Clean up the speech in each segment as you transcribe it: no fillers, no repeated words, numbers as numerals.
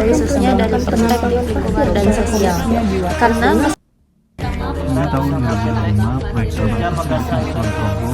khususnya dari perspektif lingkungan dan sosial. Karena Pada tahun 2005, proyek Sobat Pesisir Kulon Progo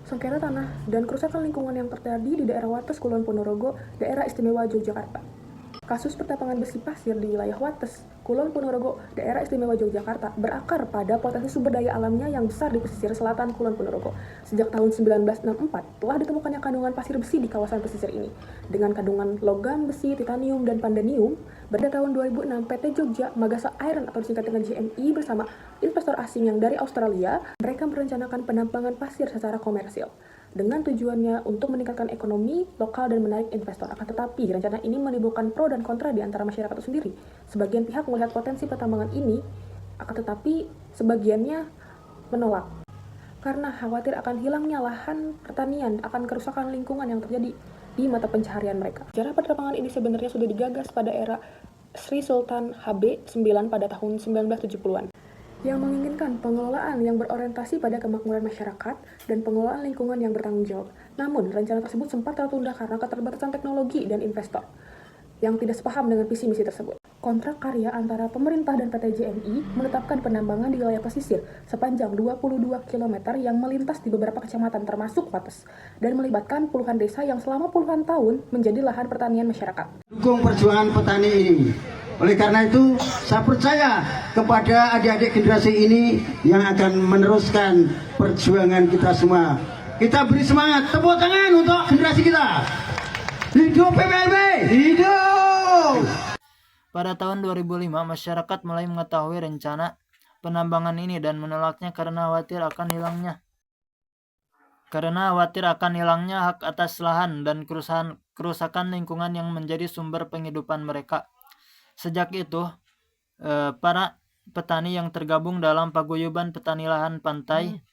sengketa tanah dan kerusakan lingkungan yang terjadi di daerah Wates Kulon Ponorogo, daerah istimewa Yogyakarta. Kasus pertambangan besi pasir di wilayah Wates, Kulon Ponorogo, daerah istimewa Yogyakarta berakar pada potensi sumber daya alamnya yang besar di pesisir selatan Kulon Ponorogo. Sejak tahun 1964 telah ditemukannya kandungan pasir besi di kawasan pesisir ini dengan kandungan logam, besi, titanium, dan pandanium. Pada tahun 2006, PT Jogja Magasa Iron atau disingkat dengan JMI bersama investor asing yang dari Australia, mereka merencanakan penambangan pasir secara komersil dengan tujuannya untuk meningkatkan ekonomi lokal dan menarik investor. Akan tetapi, rencana ini menimbulkan pro dan kontra di antara masyarakat itu sendiri. Sebagian pihak melihat potensi pertambangan ini, akan tetapi sebagiannya menolak karena khawatir akan hilangnya lahan pertanian, akan kerusakan lingkungan yang terjadi di mata pencaharian mereka. Sejarah pertambangan ini sebenarnya sudah digagas pada era Sri Sultan HB9 pada tahun 1970-an. Yang menginginkan pengelolaan yang berorientasi pada kemakmuran masyarakat dan pengelolaan lingkungan yang bertanggung jawab. Namun, rencana tersebut sempat tertunda karena keterbatasan teknologi dan investor yang tidak sepaham dengan visi misi tersebut. Kontrak karya antara pemerintah dan PT JMI menetapkan penambangan di wilayah pesisir sepanjang 22 km yang melintas di beberapa kecamatan termasuk Wates dan melibatkan puluhan desa yang selama puluhan tahun menjadi lahan pertanian masyarakat. Dukung perjuangan petani ini. Oleh karena itu, saya percaya kepada adik-adik generasi ini yang akan meneruskan perjuangan kita semua. Kita beri semangat, tepuk tangan untuk generasi kita. Hidup PPLB! Hidup! Pada tahun 2005, masyarakat mulai mengetahui rencana penambangan ini dan menolaknya karena khawatir akan hilangnya hak atas lahan dan kerusakan lingkungan yang menjadi sumber penghidupan mereka. Sejak itu, para petani yang tergabung dalam paguyuban petani lahan pantai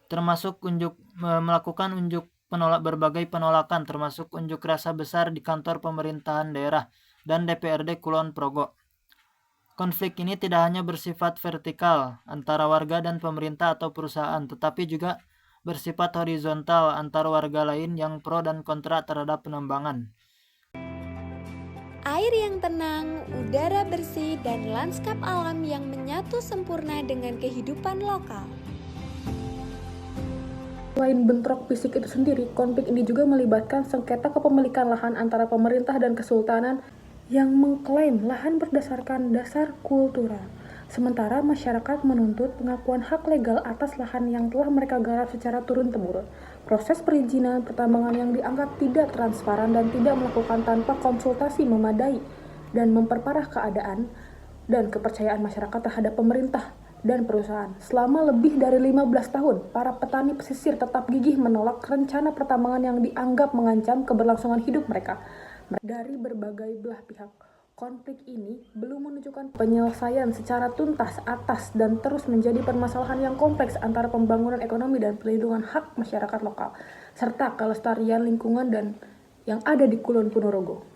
termasuk melakukan berbagai penolakan, termasuk unjuk rasa besar di kantor pemerintahan daerah dan DPRD Kulon Progo. Konflik ini tidak hanya bersifat vertikal antara warga dan pemerintah atau perusahaan, tetapi juga bersifat horizontal antar warga lain yang pro dan kontra terhadap penambangan. Air yang tenang, udara bersih, dan lanskap alam yang menyatu sempurna dengan kehidupan lokal. Selain bentrok fisik itu sendiri, konflik ini juga melibatkan sengketa kepemilikan lahan antara pemerintah dan kesultanan yang mengklaim lahan berdasarkan dasar kultural. Sementara masyarakat menuntut pengakuan hak legal atas lahan yang telah mereka garap secara turun-temurun. Proses perizinan pertambangan yang dianggap tidak transparan dan tidak melakukan tanpa konsultasi memadai dan memperparah keadaan dan kepercayaan masyarakat terhadap pemerintah dan perusahaan. Selama lebih dari 15 tahun, para petani pesisir tetap gigih menolak rencana pertambangan yang dianggap mengancam keberlangsungan hidup mereka. Dari berbagai belah pihak, konflik ini belum menunjukkan penyelesaian secara tuntas atas dan terus menjadi permasalahan yang kompleks antara pembangunan ekonomi dan perlindungan hak masyarakat lokal, serta kelestarian lingkungan dan yang ada di Kulon Ponorogo.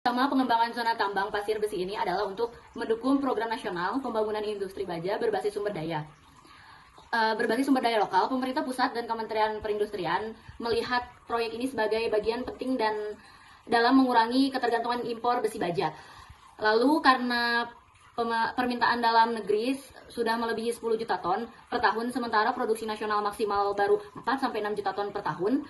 Pertama, pengembangan zona tambang pasir besi ini adalah untuk mendukung program nasional pembangunan industri baja berbasis sumber daya. Berbasis sumber daya lokal, pemerintah pusat dan Kementerian Perindustrian melihat proyek ini sebagai bagian penting dan dalam mengurangi ketergantungan impor besi baja. Lalu karena permintaan dalam negeri sudah melebihi 10 juta ton per tahun, sementara produksi nasional maksimal baru 4-6 juta ton per tahun,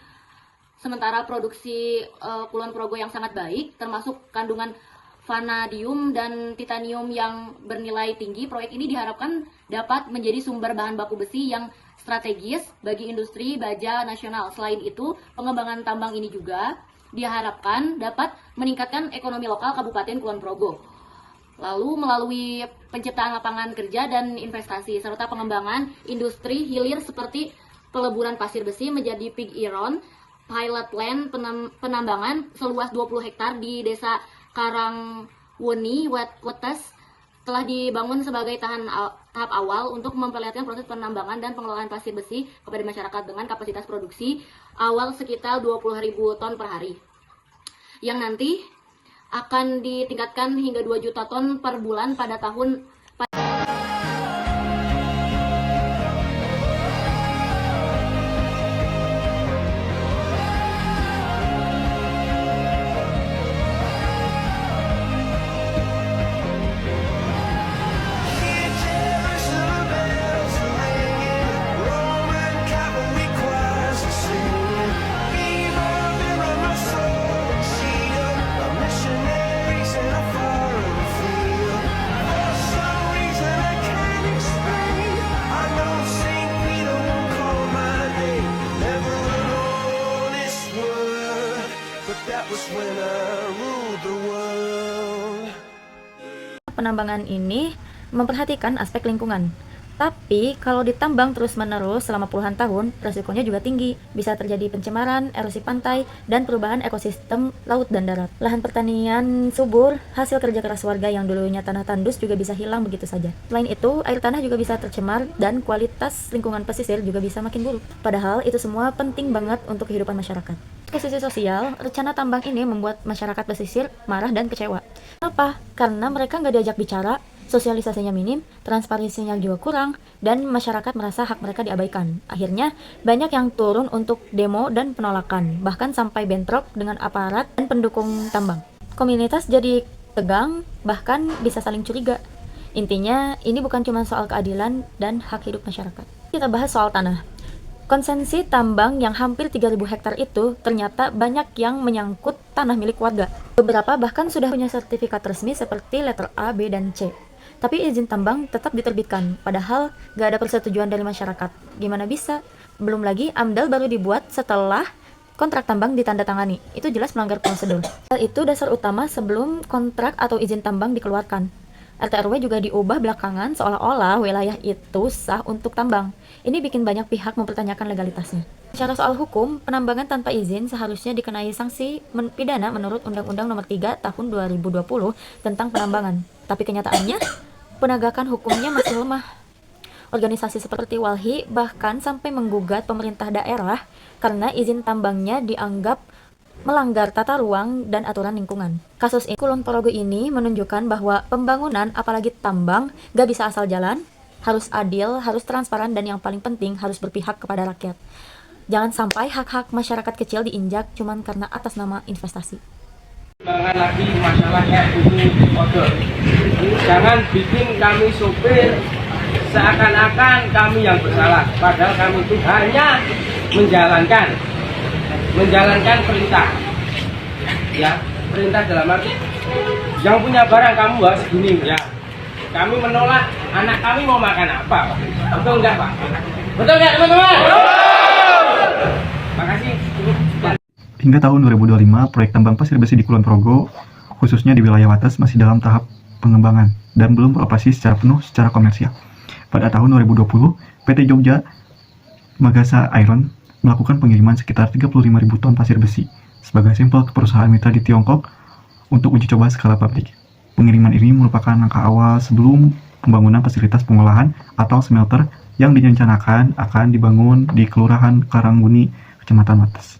sementara produksi Kulon Progo yang sangat baik, termasuk kandungan vanadium dan titanium yang bernilai tinggi, proyek ini diharapkan dapat menjadi sumber bahan baku besi yang strategis bagi industri baja nasional. Selain itu, pengembangan tambang ini juga diharapkan dapat meningkatkan ekonomi lokal Kabupaten Kulon Progo. Lalu melalui penciptaan lapangan kerja dan investasi, serta pengembangan industri hilir seperti peleburan pasir besi menjadi pig iron, pilot land penambangan seluas 20 hektar di desa Karangweni, Wates telah dibangun sebagai tahap awal untuk memperlihatkan proses penambangan dan pengelolaan pasir besi kepada masyarakat dengan kapasitas produksi awal sekitar 20.000 ton per hari, yang nanti akan ditingkatkan hingga 2 juta ton per bulan pada tahun penambangan ini memperhatikan aspek lingkungan. Tapi kalau ditambang terus-menerus selama puluhan tahun, resikonya juga tinggi. Bisa terjadi pencemaran, erosi pantai, dan perubahan ekosistem laut dan darat. Lahan pertanian subur, hasil kerja keras warga yang dulunya tanah tandus juga bisa hilang begitu saja. Selain itu, air tanah juga bisa tercemar dan kualitas lingkungan pesisir juga bisa makin buruk. Padahal itu semua penting banget untuk kehidupan masyarakat. Ke sisi sosial, rencana tambang ini membuat masyarakat pesisir marah dan kecewa. Kenapa? Karena mereka nggak diajak bicara, sosialisasinya minim, transparansinya juga kurang, dan masyarakat merasa hak mereka diabaikan. Akhirnya, banyak yang turun untuk demo dan penolakan, bahkan sampai bentrok dengan aparat dan pendukung tambang. Komunitas jadi tegang, bahkan bisa saling curiga. Intinya, ini bukan cuma soal keadilan dan hak hidup masyarakat. Kita bahas soal tanah. Konsesi tambang yang hampir 3.000 hektar itu ternyata banyak yang menyangkut tanah milik warga. Beberapa bahkan sudah punya sertifikat resmi seperti letter A, B, dan C. Tapi izin tambang tetap diterbitkan, padahal gak ada persetujuan dari masyarakat. Gimana bisa? Belum lagi AMDAL baru dibuat setelah kontrak tambang ditandatangani. Itu jelas melanggar prosedur. Hal itu dasar utama sebelum kontrak atau izin tambang dikeluarkan. RT/RW juga diubah belakangan seolah-olah wilayah itu sah untuk tambang. Ini bikin banyak pihak mempertanyakan legalitasnya. Secara soal hukum, penambangan tanpa izin seharusnya dikenai sanksi pidana menurut Undang-Undang Nomor 3 Tahun 2020 tentang penambangan. Tapi kenyataannya, penegakan hukumnya masih lemah. Organisasi seperti Walhi bahkan sampai menggugat pemerintah daerah karena izin tambangnya dianggap melanggar tata ruang dan aturan lingkungan. Kasus Kulon Progo ini menunjukkan bahwa pembangunan, apalagi tambang, gak bisa asal jalan, harus adil, harus transparan, dan yang paling penting harus berpihak kepada rakyat. Jangan sampai hak-hak masyarakat kecil diinjak cuman karena atas nama investasi. Jangan lagi masalah kayak gitu odol. Jangan bikin kami sopir seakan-akan kami yang bersalah, padahal kami itu hanya menjalankan perintah. Ya, perintah dalam arti yang punya barang kamu bawa segini ya. Kami menolak, anak kami mau makan apa? Betul enggak, Pak? Betul enggak, teman-teman? Makasih. Hingga tahun 2025, proyek tambang pasir besi di Kulon Progo, khususnya di wilayah Wates, masih dalam tahap pengembangan dan belum beroperasi secara penuh secara komersial. Pada tahun 2020, PT Jogja Magasa Iron melakukan pengiriman sekitar 35.000 ton pasir besi sebagai sampel ke perusahaan mitra di Tiongkok untuk uji coba skala pabrik. Pengiriman ini merupakan langkah awal sebelum pembangunan fasilitas pengolahan atau smelter yang direncanakan akan dibangun di Kelurahan Karangguni, Kecamatan Wates.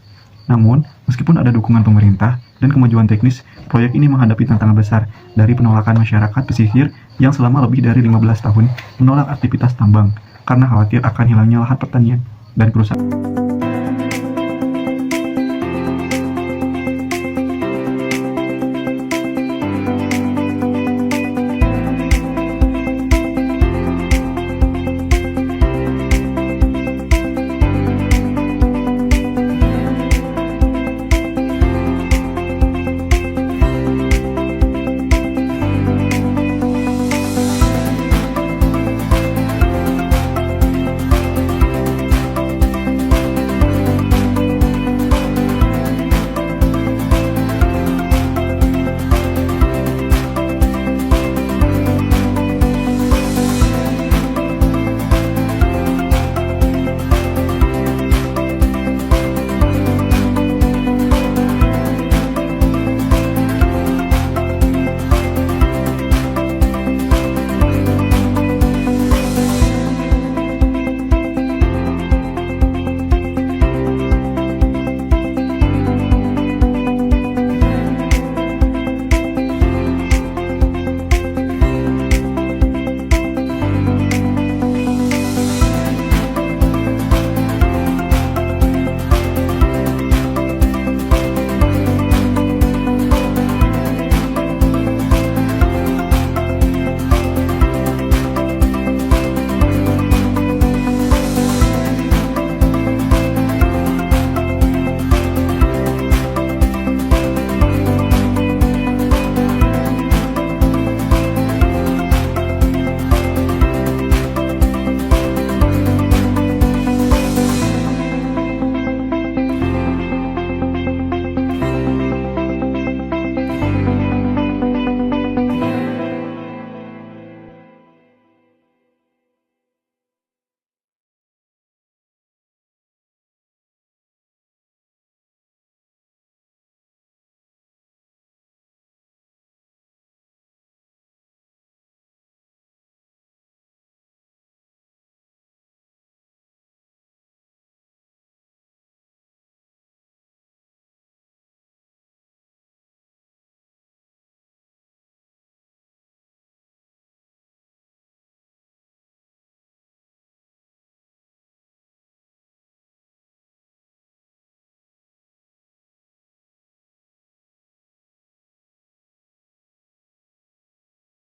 Namun, meskipun ada dukungan pemerintah dan kemajuan teknis, proyek ini menghadapi tantangan besar dari penolakan masyarakat pesisir yang selama lebih dari 15 tahun menolak aktivitas tambang karena khawatir akan hilangnya lahan pertanian dan kerusakan.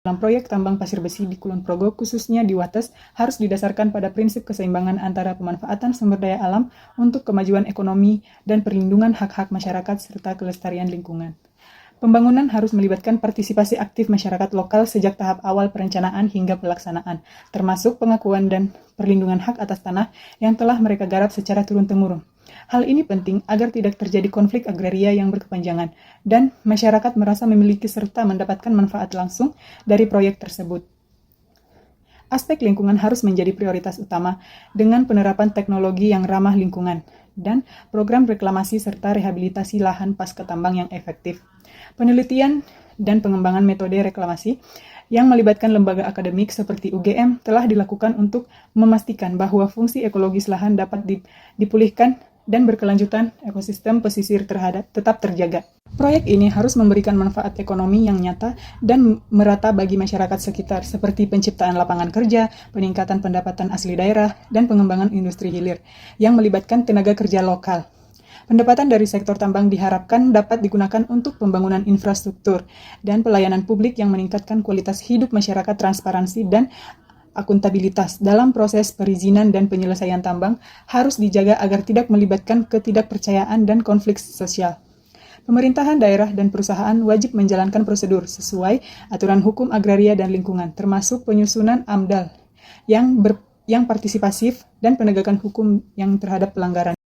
dalam proyek tambang pasir besi di Kulon Progo, khususnya di Wates, harus didasarkan pada prinsip keseimbangan antara pemanfaatan sumber daya alam untuk kemajuan ekonomi dan perlindungan hak-hak masyarakat serta kelestarian lingkungan. Pembangunan harus melibatkan partisipasi aktif masyarakat lokal sejak tahap awal perencanaan hingga pelaksanaan, termasuk pengakuan dan perlindungan hak atas tanah yang telah mereka garap secara turun-temurun. Hal ini penting agar tidak terjadi konflik agraria yang berkepanjangan dan masyarakat merasa memiliki serta mendapatkan manfaat langsung dari proyek tersebut. Aspek lingkungan harus menjadi prioritas utama dengan penerapan teknologi yang ramah lingkungan dan program reklamasi serta rehabilitasi lahan pasca tambang yang efektif. Penelitian dan pengembangan metode reklamasi yang melibatkan lembaga akademik seperti UGM telah dilakukan untuk memastikan bahwa fungsi ekologis lahan dapat dipulihkan dan berkelanjutan ekosistem pesisir tetap terjaga. Proyek ini harus memberikan manfaat ekonomi yang nyata dan merata bagi masyarakat sekitar, seperti penciptaan lapangan kerja, peningkatan pendapatan asli daerah, dan pengembangan industri hilir yang melibatkan tenaga kerja lokal. Pendapatan dari sektor tambang diharapkan dapat digunakan untuk pembangunan infrastruktur dan pelayanan publik yang meningkatkan kualitas hidup masyarakat. Transparansi dan akuntabilitas dalam proses perizinan dan penyelesaian tambang harus dijaga agar tidak melibatkan ketidakpercayaan dan konflik sosial. Pemerintahan daerah dan perusahaan wajib menjalankan prosedur sesuai aturan hukum agraria dan lingkungan, termasuk penyusunan AMDAL yang partisipasif dan penegakan hukum yang terhadap pelanggaran.